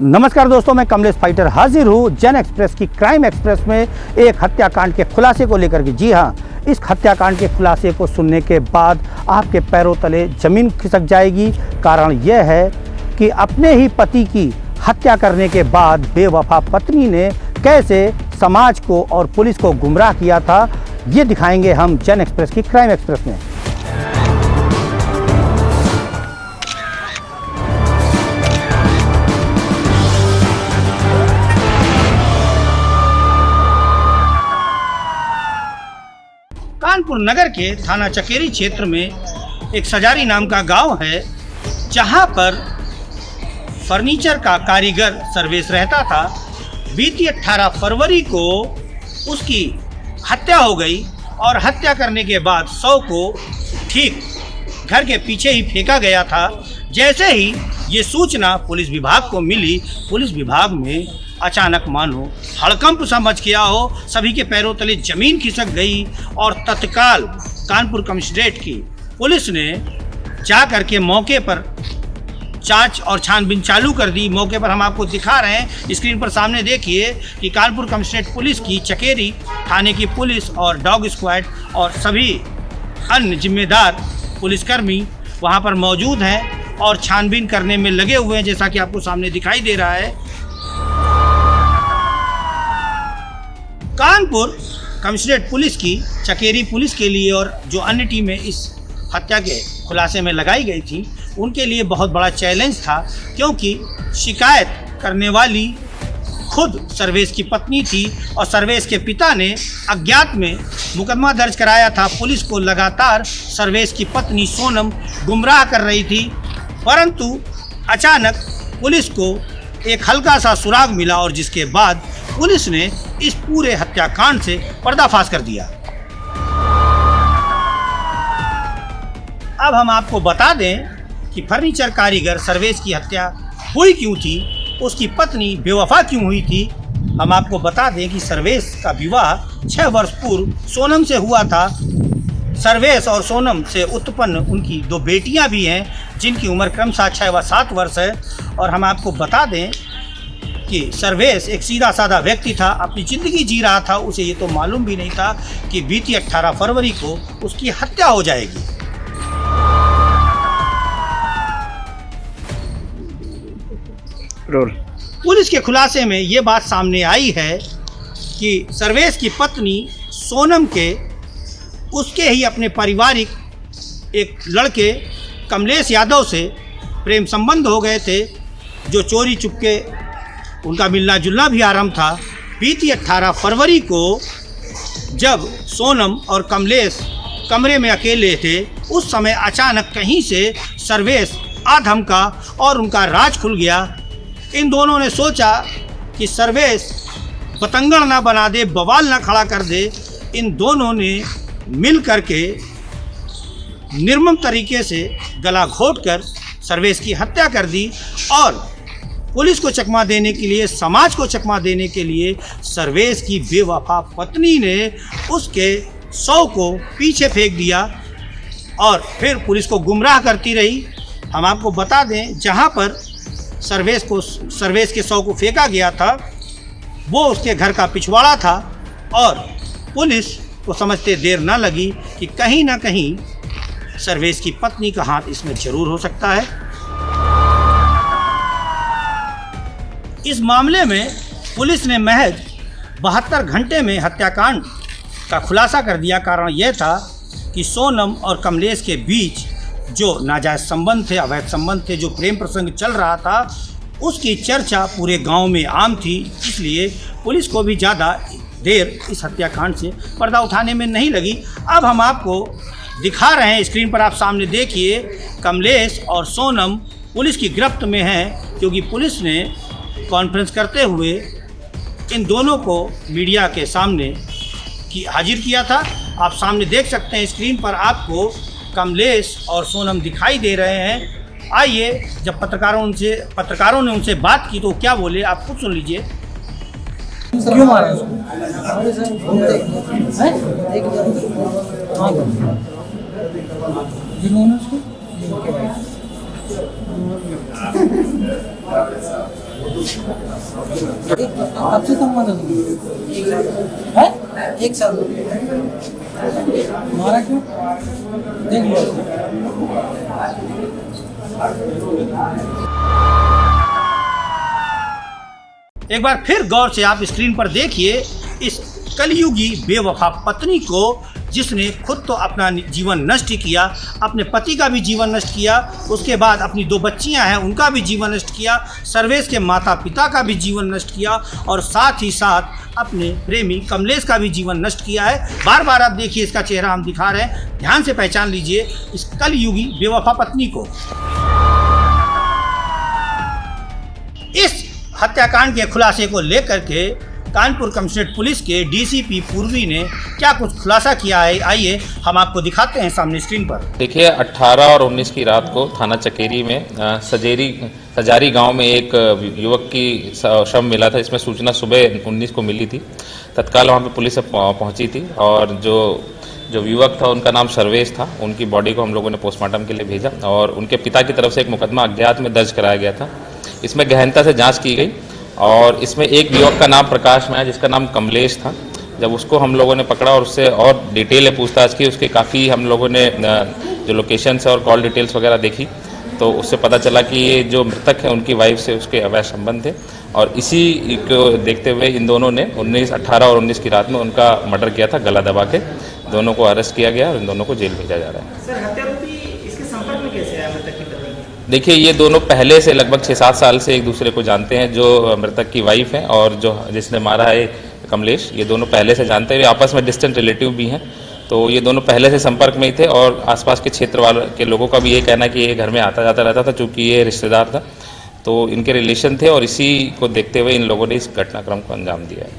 नमस्कार दोस्तों, मैं कमलेश फाइटर हाजिर हूँ जन एक्सप्रेस की क्राइम एक्सप्रेस में एक हत्याकांड के खुलासे को लेकर के। जी हाँ, इस हत्याकांड के खुलासे को सुनने के बाद आपके पैरों तले जमीन खिसक जाएगी। कारण यह है कि अपने ही पति की हत्या करने के बाद बेवफा पत्नी ने कैसे समाज को और पुलिस को गुमराह किया था, ये दिखाएंगे हम जन एक्सप्रेस की क्राइम एक्सप्रेस में। कानपुर नगर के थाना चकेरी क्षेत्र में एक सजारी नाम का गांव है, जहां पर फर्नीचर का कारीगर सर्वेश रहता था। बीती 18 फरवरी को उसकी हत्या हो गई और हत्या करने के बाद शव को ठीक घर के पीछे ही फेंका गया था। जैसे ही ये सूचना पुलिस विभाग को मिली, पुलिस विभाग में अचानक मानो हड़कंप सा मच गया हो, सभी के पैरों तले जमीन खिसक गई और तत्काल कानपुर कमिश्नरेट की पुलिस ने जा कर के मौके पर जांच और छानबीन चालू कर दी। मौके पर हम आपको दिखा रहे हैं, स्क्रीन पर सामने देखिए कि कानपुर कमिश्नरेट पुलिस की, चकेरी थाने की पुलिस और डॉग स्क्वाड और सभी अन्य जिम्मेदार पुलिसकर्मी वहां पर मौजूद हैं और छानबीन करने में लगे हुए हैं, जैसा कि आपको सामने दिखाई दे रहा है। कानपुर कमिश्नरेट पुलिस की, चकेरी पुलिस के लिए और जो अन्य टीमें इस हत्या के खुलासे में लगाई गई थी, उनके लिए बहुत बड़ा चैलेंज था, क्योंकि शिकायत करने वाली खुद सर्वेश की पत्नी थी और सर्वेश के पिता ने अज्ञात में मुकदमा दर्ज कराया था। पुलिस को लगातार सर्वेश की पत्नी सोनम गुमराह कर रही थी, परंतु अचानक पुलिस को एक हल्का सा सुराग मिला और जिसके बाद पुलिस ने इस पूरे हत्याकांड से पर्दाफाश कर दिया। अब हम आपको बता दें कि फर्नीचर कारीगर सर्वेश की हत्या हुई क्यों थी, उसकी पत्नी बेवफा क्यों हुई थी। हम आपको बता दें कि सर्वेश का विवाह 6 वर्ष पूर्व सोनम से हुआ था। सर्वेश और सोनम से उत्पन्न उनकी 2 बेटियां भी हैं, जिनकी उम्र क्रमशः 6 व 7 वर्ष है। और हम आपको बता दें कि सर्वेश एक सीधा साधा व्यक्ति था, अपनी ज़िंदगी जी रहा था। उसे ये तो मालूम भी नहीं था कि बीती 18 फरवरी को उसकी हत्या हो जाएगी। पुलिस के खुलासे में ये बात सामने आई है कि सर्वेश की पत्नी सोनम के उसके ही अपने पारिवारिक एक लड़के कमलेश यादव से प्रेम संबंध हो गए थे, जो चोरी चुपके उनका मिलना जुलना भी आरंभ था। बीती 18 फरवरी को जब सोनम और कमलेश कमरे में अकेले थे, उस समय अचानक कहीं से सर्वेश आ धमका और उनका राज खुल गया। इन दोनों ने सोचा कि सर्वेश बतंगड़ ना बना दे, बवाल ना खड़ा कर दे। इन दोनों ने मिल करके निर्मम तरीके से गला घोंटकर सर्वेश की हत्या कर दी और पुलिस को चकमा देने के लिए, समाज को चकमा देने के लिए सर्वेश की बेवफा पत्नी ने उसके शव को पीछे फेंक दिया और फिर पुलिस को गुमराह करती रही। हम आपको बता दें, जहां पर सर्वेश के शव को फेंका गया था, वो उसके घर का पिछवाड़ा था और पुलिस को समझते देर न लगी कि कहीं ना कहीं सर्वेश की पत्नी का हाथ इसमें जरूर हो सकता है। इस मामले में पुलिस ने महज 72 घंटे में हत्याकांड का खुलासा कर दिया। कारण यह था कि सोनम और कमलेश के बीच जो नाजायज़ संबंध थे, अवैध संबंध थे, जो प्रेम प्रसंग चल रहा था, उसकी चर्चा पूरे गांव में आम थी। इसलिए पुलिस को भी ज़्यादा देर इस हत्याकांड से पर्दा उठाने में नहीं लगी। अब हम आपको दिखा रहे हैं, स्क्रीन पर आप सामने देखिए, कमलेश और सोनम पुलिस की गिरफ्त में हैं, क्योंकि पुलिस ने कॉन्फ्रेंस करते हुए इन दोनों को मीडिया के सामने हाजिर किया था। आप सामने देख सकते हैं, स्क्रीन पर आपको कमलेश और सोनम दिखाई दे रहे हैं। आइए, जब पत्रकारों ने उनसे बात की तो क्या बोले, आप खुद सुन लीजिए। क्यों मारा उसको? जिन्होंने उसको कब से संबंध है? 1 साल। मारा क्यों? देख लो। एक बार फिर गौर से आप स्क्रीन पर देखिए इस कलयुगी बेवफा पत्नी को, जिसने खुद तो अपना जीवन नष्ट किया, अपने पति का भी जीवन नष्ट किया, उसके बाद अपनी 2 बच्चियां हैं उनका भी जीवन नष्ट किया, सर्वेश के माता पिता का भी जीवन नष्ट किया और साथ ही साथ अपने प्रेमी कमलेश का भी जीवन नष्ट किया है। बार बार आप देखिए, इसका चेहरा हम दिखा रहे हैं, ध्यान से पहचान लीजिए इस कलयुगी बेवफा पत्नी को। इस हत्याकांड के खुलासे को लेकर के कानपुर कमिश्नरेट पुलिस के डीसीपी पूर्वी ने क्या कुछ खुलासा किया है, आइए हम आपको दिखाते हैं सामने स्क्रीन पर। देखिए 18 और 19 की रात को थाना चकेरी में सजारी गांव में एक युवक की शव मिला था। इसमें सूचना सुबह 19 को मिली थी। तत्काल वहां पे पुलिस पहुंची थी और जो युवक था उनका नाम सर्वेश था। उनकी बॉडी को हम लोगों ने पोस्टमार्टम के लिए भेजा और उनके पिता की तरफ से एक मुकदमा अज्ञात में दर्ज कराया गया था। इसमें गहनता से जाँच की गई और इसमें एक युवक का नाम प्रकाश में है जिसका नाम कमलेश था। जब उसको हम लोगों ने पकड़ा और उससे और डिटेल में पूछताछ की, उसके काफ़ी हम लोगों ने जो लोकेशंस और कॉल डिटेल्स वगैरह देखी तो उससे पता चला कि ये जो मृतक है उनकी वाइफ से उसके अवैध संबंध थे और इसी को देखते हुए इन दोनों ने 18 और 19 की रात में उनका मर्डर किया था गला दबा के। दोनों को अरेस्ट किया गया और इन दोनों को जेल भेजा जा रहा है। सर, हत्यारोपी इसके संपर्क में कैसे आया मृतक की पत्नी? देखिए ये दोनों पहले से लगभग 6-7 साल से एक दूसरे को जानते हैं। जो मृतक की वाइफ है और जो जिसने मारा है कमलेश, ये दोनों पहले से जानते हैं। आपस में डिस्टेंट रिलेटिव भी हैं, तो ये दोनों पहले से संपर्क में ही थे और आसपास के क्षेत्र वाले के लोगों का भी ये कहना है कि ये घर में आता जाता रहता था, चूँकि ये रिश्तेदार था तो इनके रिलेशन थे और इसी को देखते हुए इन लोगों ने इस घटनाक्रम को अंजाम दिया है।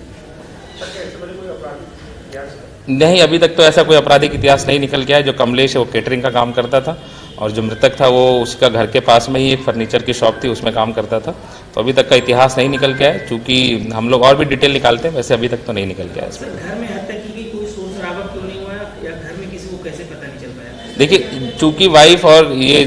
नहीं, अभी तक तो ऐसा कोई आपराधिक इतिहास नहीं निकल गया है। जो कमलेश है वो केटरिंग का काम करता था और जो मृतक था वो उसका घर के पास में ही एक फर्नीचर की शॉप थी, उसमें काम करता था। तो अभी तक का इतिहास नहीं निकल गया है, चूँकि हम लोग और भी डिटेल निकालते हैं, वैसे अभी तक तो नहीं निकल गया है इसमें। घर में हत्या की गई, कोई शोर शराबा क्यों नहीं हुआ या घर में किसी को कैसे पता नहीं चल पाया? देखिए चूँकि वाइफ और ये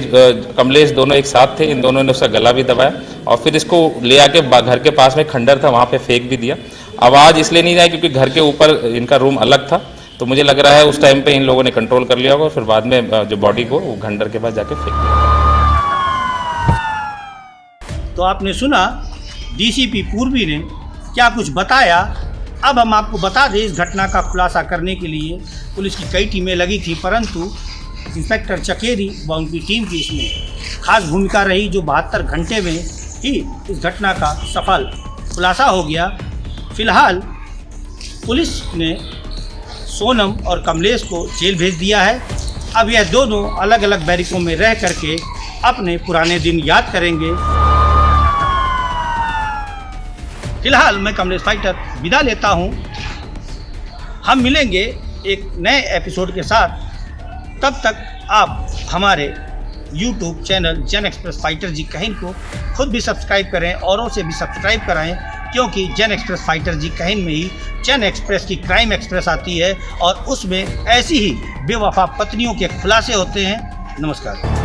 कमलेश दोनों एक साथ थे, इन दोनों ने उसका गला भी दबाया और फिर इसको ले आके घर के पास में खंडर था वहाँ पे फेंक भी दिया। आवाज़ इसलिए नहीं आई क्योंकि घर के ऊपर इनका रूम अलग था, तो मुझे लग रहा है उस टाइम पे इन लोगों ने कंट्रोल कर लिया होगा और फिर बाद में जो बॉडी को वो खंडर के पास जाके फेंक दिया। तो आपने सुना डीसीपी पूर्वी ने क्या कुछ बताया। अब हम आपको बता दें, इस घटना का खुलासा करने के लिए पुलिस की कई टीमें लगी थी, परंतु इंस्पेक्टर चकेरी व उनकी टीम की इसमें खास भूमिका रही, जो 72 घंटे में ही इस घटना का सफल खुलासा हो गया। फिलहाल पुलिस ने सोनम और कमलेश को जेल भेज दिया है। अब यह दोनों अलग अलग बैरिकों में रह करके अपने पुराने दिन याद करेंगे। फिलहाल मैं कमलेश फाइटर विदा लेता हूं। हम मिलेंगे एक नए एपिसोड के साथ। तब तक आप हमारे YouTube चैनल जन एक्सप्रेस फाइटर जी कहिन को खुद भी सब्सक्राइब करें, औरों से भी सब्सक्राइब कराएं, क्योंकि जन एक्सप्रेस फाइटर जी कहिन में ही जन एक्सप्रेस की क्राइम एक्सप्रेस आती है और उसमें ऐसी ही बेवफा पत्नियों के खुलासे होते हैं। नमस्कार।